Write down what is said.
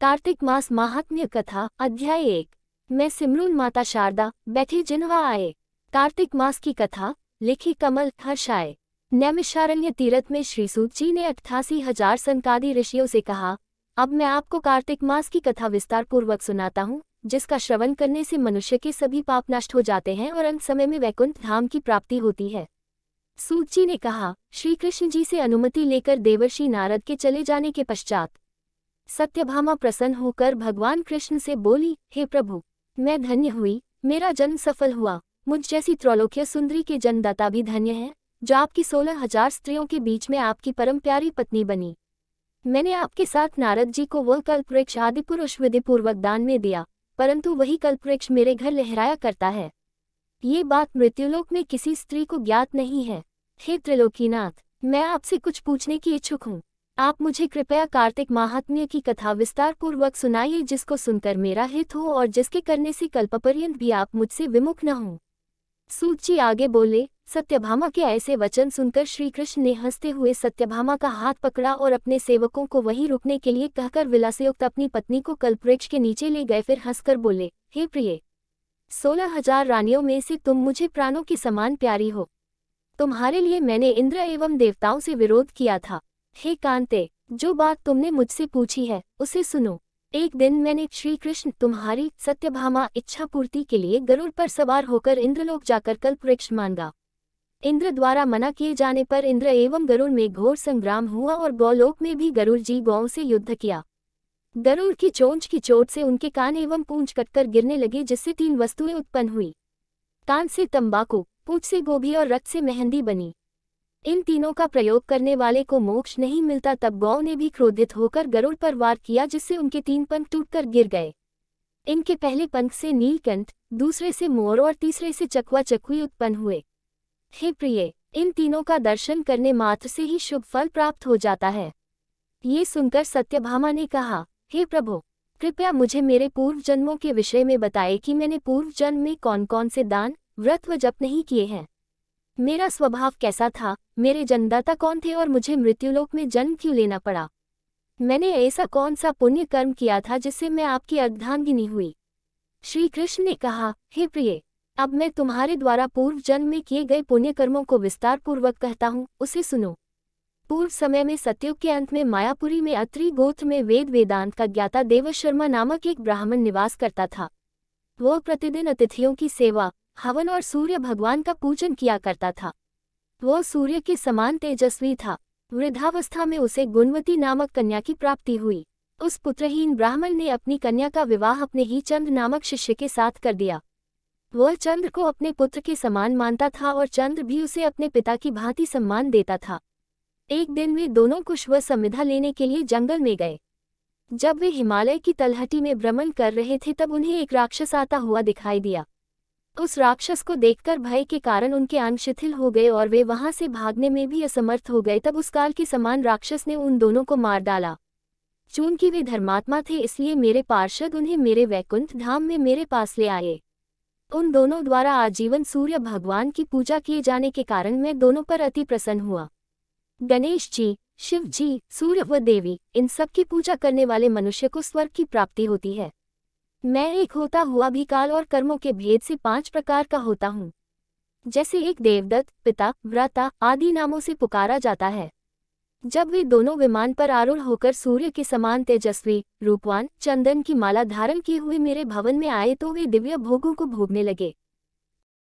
कार्तिक मास महात्म्य कथा अध्याय 1। मैं सिमरून माता शारदा बैठे जिन्वा आए। कार्तिक मास की कथा लिखी कमल हर्षाय। नैमिषारण्य तीर्थ में श्री सूत जी ने 88,000 सनकादि ऋषियों से कहा, अब मैं आपको कार्तिक मास की कथा विस्तार पूर्वक सुनाता हूँ, जिसका श्रवण करने से मनुष्य के सभी पाप नष्ट हो जाते हैं और अंत समय में वैकुंठ धाम की प्राप्ति होती है। सूत जी ने कहा, श्री कृष्ण जी से अनुमति लेकर देवर्षि नारद के चले जाने के पश्चात सत्यभामा प्रसन्न होकर भगवान कृष्ण से बोली, हे प्रभु, मैं धन्य हुई, मेरा जन्म सफल हुआ। मुझ जैसी त्रैलोक्य सुंदरी के जन्मदाता भी धन्य है, जो आपकी 16,000 स्त्रियों के बीच में आपकी परम प्यारी पत्नी बनी। मैंने आपके साथ नारद जी को वह कल्पवृक्ष आदि पुरुष विधि पूर्वक दान में दिया, परंतु वही कल्पवृक्ष मेरे घर लहराया करता है। ये बात मृत्युलोक में किसी स्त्री को ज्ञात नहीं है। हे त्रिलोकीनाथ, मैं आपसे कुछ पूछने की इच्छुक हूँ। आप मुझे कृपया कार्तिक महात्म्य की कथा विस्तार पूर्वक सुनाइए, जिसको सुनकर मेरा हित हो और जिसके करने से कल्पपर्यंत भी आप मुझसे विमुख न हों। सूत जी आगे बोले, सत्यभामा के ऐसे वचन सुनकर श्री कृष्ण ने हंसते हुए सत्यभामा का हाथ पकड़ा और अपने सेवकों को वहीं रुकने के लिए कहकर विलासयुक्त अपनी पत्नी को कल्पवृक्ष के नीचे ले गए। फिर हंसकर बोले, हे प्रिय, 16,000 रानियों में से तुम मुझे प्राणों की समान प्यारी हो। तुम्हारे लिए मैंने इंद्र एवं देवताओं से विरोध किया था। हे कांते, जो बात तुमने मुझसे पूछी है उसे सुनो। एक दिन मैंने श्री कृष्ण तुम्हारी सत्यभामा इच्छा पूर्ति के लिए गरुड़ पर सवार होकर इंद्रलोक जाकर कल्पवृक्ष मांगा। इंद्र द्वारा मना किए जाने पर इंद्र एवं गरुड़ में घोर संग्राम हुआ और गौलोक में भी गरुड़ जी गौओं से युद्ध किया। गरुड़ की चोंच की चोट से उनके कान एवं पूंछ कटकर गिरने लगे, जिससे 3 वस्तुएं उत्पन्न हुई। कान से तंबाकू, पूंछ से गोभी और रक्त से मेहंदी बनी। इन तीनों का प्रयोग करने वाले को मोक्ष नहीं मिलता। तब गौ ने भी क्रोधित होकर गरुड़ पर वार किया, जिससे उनके 3 पंख टूटकर गिर गए। इनके पहले पंख से नीलकंठ, दूसरे से मोर और तीसरे से चकवा चकवी उत्पन्न हुए। हे प्रिय, इन तीनों का दर्शन करने मात्र से ही शुभ फल प्राप्त हो जाता है। ये सुनकर सत्यभामा ने कहा, हे प्रभु, कृपया मुझे मेरे पूर्व जन्मों के विषय में बताए कि मैंने पूर्व जन्म में कौन कौन से दान, व्रत व जप नहीं किए हैं। मेरा स्वभाव कैसा था, मेरे जन्मदाता कौन थे और मुझे मृत्युलोक में जन्म क्यों लेना पड़ा। मैंने ऐसा कौन सा पुण्य कर्म किया था जिससे मैं आपकी अर्धांगिनी हुई। श्री कृष्ण ने कहा, हे प्रिय, अब मैं तुम्हारे द्वारा पूर्व जन्म में किए गए पुण्य कर्मों को विस्तार पूर्वक कहता हूँ, उसे सुनो। पूर्व समय में सतयुग के अंत में मायापुरी में अत्रि गोत्र में वेदांत का ज्ञाता देवशर्मा नामक एक ब्राह्मण निवास करता था। वह प्रतिदिन अतिथियों की सेवा, हवन और सूर्य भगवान का पूजन किया करता था। वह सूर्य के समान तेजस्वी था। वृद्धावस्था में उसे गुणवती नामक कन्या की प्राप्ति हुई। उस पुत्रहीन ब्राह्मण ने अपनी कन्या का विवाह अपने ही चंद्र नामक शिष्य के साथ कर दिया। वह चंद्र को अपने पुत्र के समान मानता था और चंद्र भी उसे अपने पिता की भांति सम्मान देता था। एक दिन वे दोनों कुश व समिधा लेने के लिए जंगल में गए। जब वे हिमालय की तलहटी में भ्रमण कर रहे थे, तब उन्हें एक राक्षस आता हुआ दिखाई दिया। उस राक्षस को देखकर भय के कारण उनके अंग शिथिल हो गए और वे वहां से भागने में भी असमर्थ हो गए। तब उस काल के समान राक्षस ने उन दोनों को मार डाला। चूंकि वे धर्मात्मा थे, इसलिए मेरे पार्षद उन्हें मेरे वैकुंठ धाम में मेरे पास ले आए। उन दोनों द्वारा आजीवन सूर्य भगवान की पूजा किए जाने के कारण मैं दोनों पर अति प्रसन्न हुआ। गणेश जी, शिव जी, सूर्य व देवी, इन सब की पूजा करने वाले मनुष्य को स्वर्ग की प्राप्ति होती है। मैं एक होता हुआ भी काल और कर्मों के भेद से 5 प्रकार का होता हूँ। जैसे एक देवदत्त, पिता, व्राता आदि नामों से पुकारा जाता है। जब वे दोनों विमान पर आरूढ़ होकर सूर्य के समान तेजस्वी, रूपवान, चंदन की माला धारण किए हुए मेरे भवन में आए, तो वे दिव्य भोगों को भोगने लगे।